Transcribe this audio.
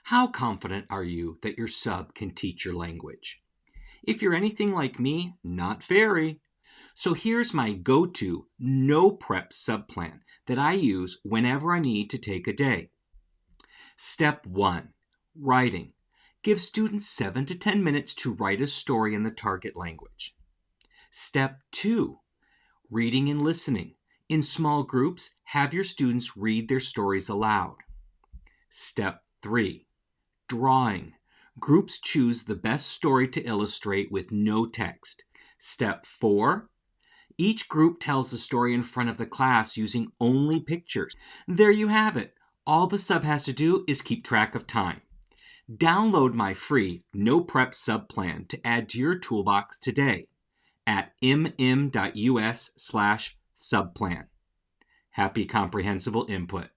How confident are you that your sub can teach your language? If you're anything like me, not very. So here's my go-to no prep sub plan that I use whenever I need to take a day. Step 1. Writing. Give students 7 to 10 minutes to write a story in the target language. Step 2. Reading and listening. In small groups, have your students read their stories aloud. Step 3. Drawing. Groups choose the best story to illustrate with no text. Step 4. Each group tells the story in front of the class using only pictures. There you have it. All the sub has to do is keep track of time. Download my free No Prep sub plan to add to your toolbox today at mm.us/subplan. Happy comprehensible input.